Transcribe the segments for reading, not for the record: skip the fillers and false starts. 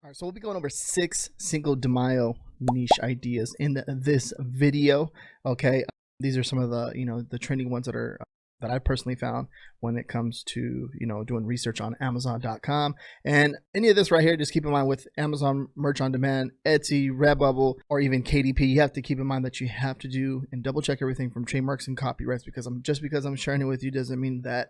All right, so we'll be going over 6 Cinco de Mayo niche ideas in this video. Okay, these are some of the the trending ones that I personally found when it comes to doing research on Amazon.com. And any of this right here, just keep in mind with Amazon Merch on Demand, Etsy, Redbubble, or even KDP, you have to keep in mind that you have to do and double check everything from trademarks and copyrights, because I'm sharing it with you doesn't mean that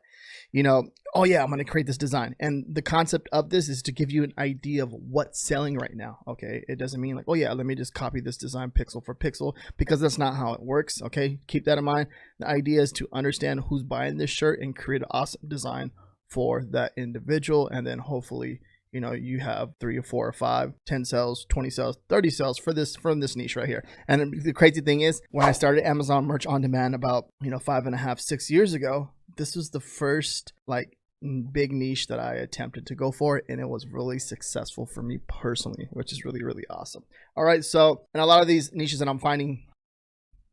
oh yeah, I'm going to create this design. And the concept of this is to give you an idea of what's selling right now. Okay, it doesn't mean like, oh yeah, let me just copy this design pixel for pixel, because that's not how it works. Okay, keep that in mind. The idea is to understand who's buying this shirt and create an awesome design for that individual, and then hopefully you have 3 or 4 or 5, 10 sales, 20 sales, 30 sales from this niche right here. And the crazy thing is, when I started Amazon Merch on Demand about 5.5, 6 years ago, this was the first like big niche that I attempted to go for, and it was really successful for me personally, which is really, really awesome. All right, so and a lot of these niches that I'm finding,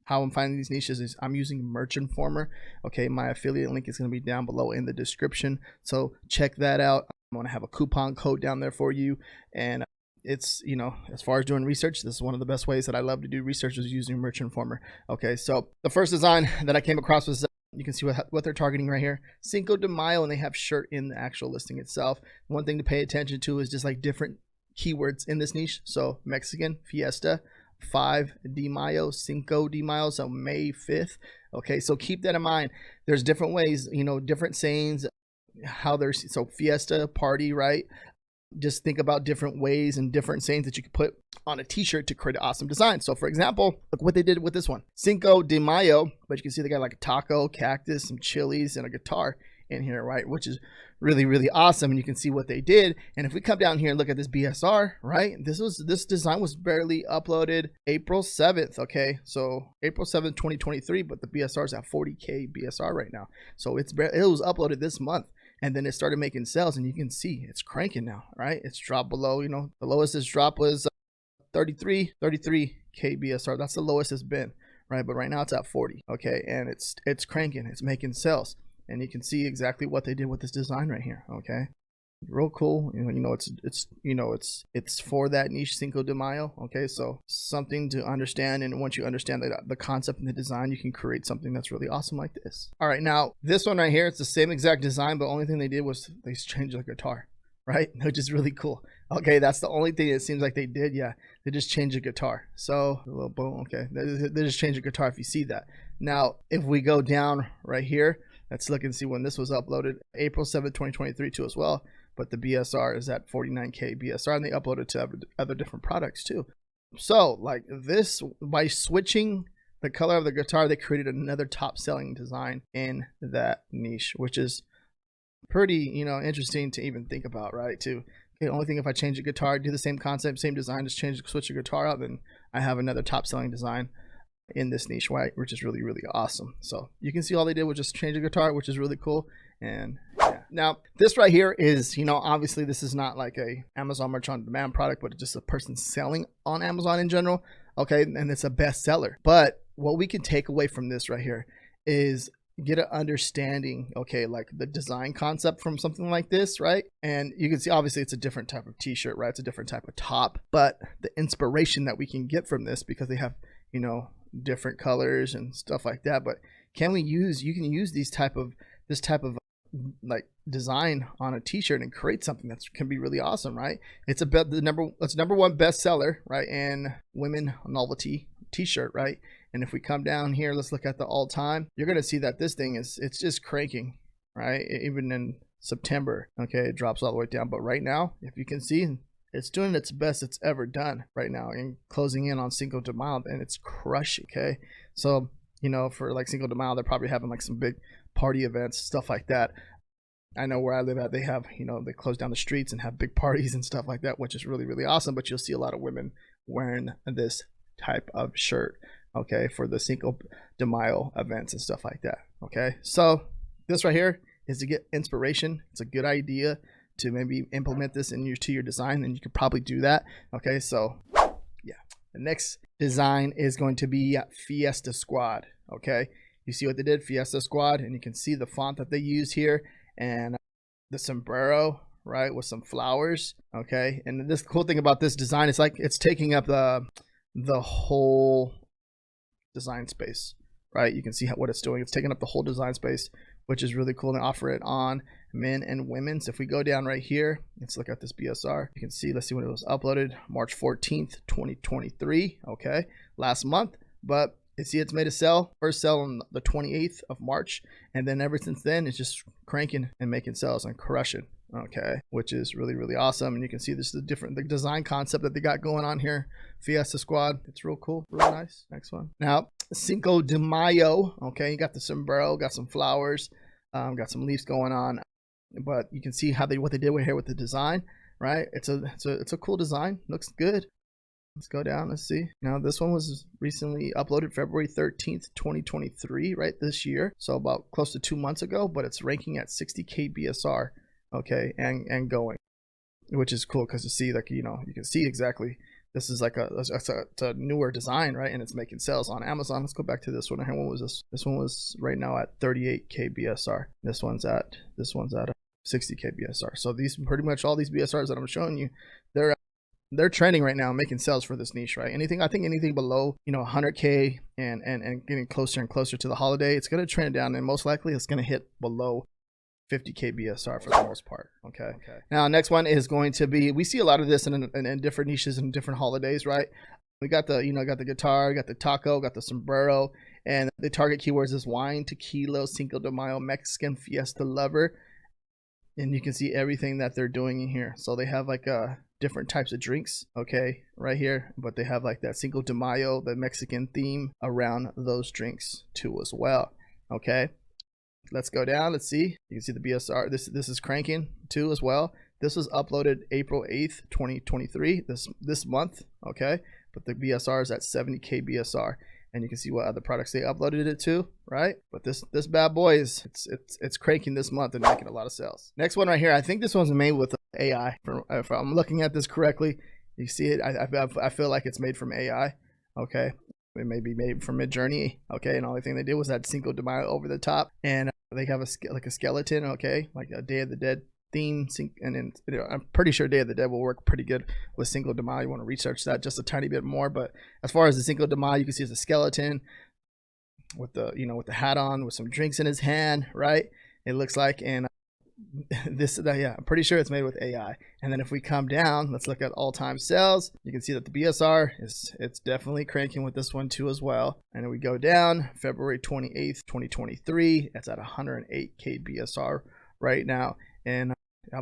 how I'm finding these niches is I'm using Merch Informer. Okay, my affiliate link is going to be down below in the description, so check that out. I'm going to have a coupon code down there for you, and it's as far as doing research, this is one of the best ways that I love to do research, is using Merch Informer. Okay, so the first design that I came across was you can see what they're targeting right here, Cinco de Mayo, and they have shirt in the actual listing itself. One thing to pay attention to is just like different keywords in this niche. So Mexican, fiesta, 5 de Mayo, Cinco de Mayo, so May 5th. Okay, so keep that in mind. There's different ways, different sayings, how there's, so fiesta, party, right? Just think about different ways and different sayings that you could put on a t-shirt to create an awesome design. So for example, look what they did with this one, Cinco de Mayo, but you can see they got like a taco, cactus, some chilies, and a guitar in here, right? Which is really, really awesome. And you can see what they did. And if we come down here and look at this BSR, right? This design was barely uploaded April 7th. Okay, so April 7th, 2023, but the BSR is at 40K BSR right now. So it was uploaded this month. And then it started making sales, and you can see it's cranking now, right? It's dropped below, the lowest it's dropped was 33K BSR. That's the lowest it's been, right? But right now it's at 40. Okay, and it's cranking, it's making sales, and you can see exactly what they did with this design right here. Okay, real cool. It's for that niche, Cinco de Mayo. Okay, so something to understand, and once you understand the concept and the design, you can create something that's really awesome like this. All right, now this one right here, it's the same exact design, but only thing they did was they changed the guitar, right? Which is really cool. Okay, that's the only thing it seems like they did. Yeah, they just changed the guitar. So a little boom. Okay, they just changed the guitar, if you see that. Now if we go down right here, let's look and see when this was uploaded, April 7th, 2023 too as well. But the BSR is at 49K BSR, and they uploaded to other different products too. So like this, by switching the color of the guitar, they created another top selling design in that niche, which is pretty interesting to even think about, right? The only thing, if I change the guitar, do the same concept, same design, just switch the guitar out, then I have another top selling design in this niche, right? Which is really, really awesome. So you can see all they did was just change the guitar, which is really cool. And yeah, now this right here is obviously this is not like a Amazon Merch on Demand product, but it's just a person selling on Amazon in general. Okay, and it's a bestseller. But what we can take away from this right here is get an understanding, okay, like the design concept from something like this, right? And you can see obviously it's a different type of t-shirt, right? It's a different type of top, but the inspiration that we can get from this, because they have different colors and stuff like that. But you can use this type of like design on a t-shirt and create something that can be really awesome, right? It's number 1 bestseller, right? And women novelty t-shirt, right? And if we come down here, let's look at the all-time, you're going to see that this thing it's just cranking, right? Even in September, okay, it drops all the way down, but right now, if you can see, it's doing its best it's ever done right now, and closing in on Cinco de Mayo, and it's crushing. Okay, so for like Cinco de Mayo, they're probably having like some big party events, stuff like that. I know where I live at, they have they close down the streets and have big parties and stuff like that, which is really, really awesome. But you'll see a lot of women wearing this type of shirt, okay, for the Cinco de Mayo events and stuff like that. Okay, so this right here is to get inspiration. It's a good idea to maybe implement this to your design, and you could probably do that. Okay, so yeah, the next design is going to be Fiesta Squad. Okay, you see what they did, Fiesta Squad, and you can see the font that they use here, and the sombrero, right, with some flowers. Okay, and this cool thing about this design is like it's taking up the whole design space, right? You can see what it's doing. It's taking up the whole design space, which is really cool, and offer it on men and women. So if we go down right here, let's look at this BSR. You can see, let's see when it was uploaded, March 14th, 2023. Okay, last month. But you see it's made a sell, first sell on the 28th of March, and then ever since then it's just cranking and making sales and crushing. Okay, which is really, really awesome. And you can see this is the design concept that they got going on here. Fiesta Squad, it's real cool, really nice. Next one. Now, Cinco de Mayo. Okay, you got the sombrero, got some flowers, got some leaves going on, but you can see how what they did here with the design, right? It's a cool design, looks good. Let's go down, let's see. Now this one was recently uploaded February 13th, 2023, right, this year. So about close to 2 months ago, but it's ranking at 60K BSR, okay, and going, which is cool because you see, like, you know, you can see exactly, this is like it's a newer design, right, and it's making sales on Amazon. Let's go back to this one. What was this? This one was right now at 38K BSR. This one's at 60K BSR. So these, pretty much all these BSRs that I'm showing you, they're trending right now, making sales for this niche, right? I think anything below, you know, 100K and getting closer and closer to the holiday, it's going to trend down, and most likely it's going to hit below 50K BSR for the most part. Okay. Now, next one is going to be, we see a lot of this in different niches and different holidays, right? We got the, you know, got the guitar, got the taco, got the sombrero, and the target keywords is wine, tequila, Cinco de Mayo, Mexican, fiesta lover. And you can see everything that they're doing in here. So they have like different types of drinks, okay, right here, but they have like that Cinco de Mayo, the Mexican theme around those drinks too as well. Okay, let's go down, let's see. You can see the BSR, this is cranking too as well. This was uploaded April 8th, 2023, this month, okay, but the BSR is at 70K BSR. And you can see what other products they uploaded it to, right? But this bad boy is it's cranking this month and making a lot of sales. Next one right here, I think this one's made with AI. If I'm looking at this correctly, you see it. I feel like it's made from AI. Okay, it may be made from Midjourney. Okay, and the only thing they did was that Cinco de Mayo over the top, and they have a skeleton. Okay, like a Day of the Dead theme, and then, you know, I'm pretty sure Day of the Dead will work pretty good with Cinco de Mayo. You want to research that just a tiny bit more, but as far as the Cinco de Mayo, you can see it's a skeleton with the, you know, with the hat on, with some drinks in his hand, right? It looks like, and yeah, I'm pretty sure it's made with AI. And then if we come down, let's look at all-time sales. You can see that the BSR it's definitely cranking with this one too as well. And then we go down, February 28th, 2023, it's at 108K BSR right now. And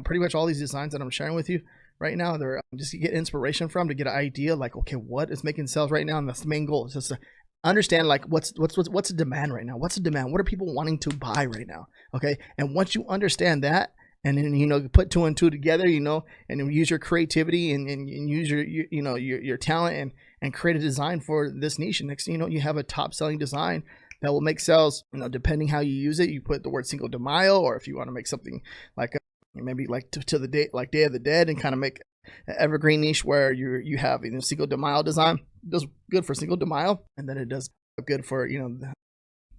pretty much all these designs that I'm sharing with you right now, they're just to get inspiration from, to get an idea, like, okay, what is making sales right now? And that's the main goal, is just to understand, like, what's the demand right now? What's the demand? What are people wanting to buy right now? Okay, and once you understand that, and then, you know, put two and two together, you know, and use your creativity and use your talent and create a design for this niche. And next thing you know, you have a top selling design that will make sales, you know, depending how you use it. You put the word Cinco de Mayo, or if you want to make something like maybe like to the day, like Day of the Dead, and kind of make an evergreen niche where you have, you know, Cinco de Mayo design. It does good for Cinco de Mayo, and then it does good for, you know,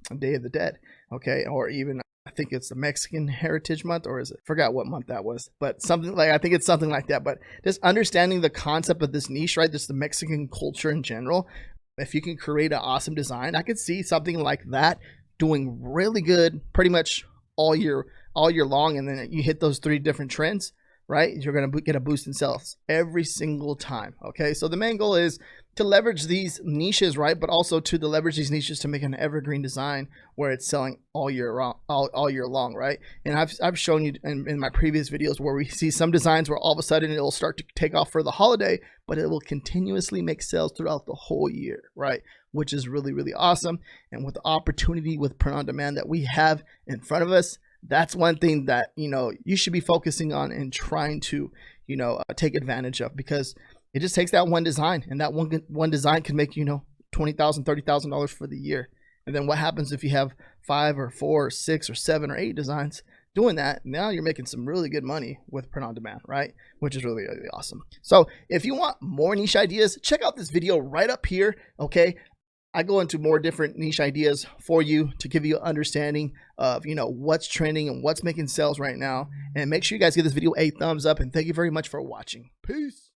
the Day of the Dead. Okay, or even I think it's the Mexican Heritage Month, or is it? Forgot what month that was, but something like, I think it's something like that. But just understanding the concept of this niche, right? Just the Mexican culture in general. If you can create an awesome design, I could see something like that doing really good pretty much all year long. And then you hit those 3 different trends, right? You're going to get a boost in sales every single time. Okay, so the main goal is to leverage these niches, right? But also to leverage these niches to make an evergreen design where it's selling all year long, right? And I've shown you in my previous videos where we see some designs where all of a sudden it'll start to take off for the holiday, but it will continuously make sales throughout the whole year, right? Which is really, really awesome. And with the opportunity with print on demand that we have in front of us, that's one thing that, you know, you should be focusing on and trying to, you know, take advantage of, because it just takes that one design, and that one design can make, you know, $20,000, $30,000 for the year. And then what happens if you have 5 or 4 or 6 or 7 or 8 designs doing that? Now you're making some really good money with print on demand, right? Which is really, really awesome. So if you want more niche ideas, check out this video right up here. Okay, I go into more different niche ideas for you to give you an understanding of, what's trending and what's making sales right now. And make sure you guys give this video a thumbs up, and thank you very much for watching. Peace.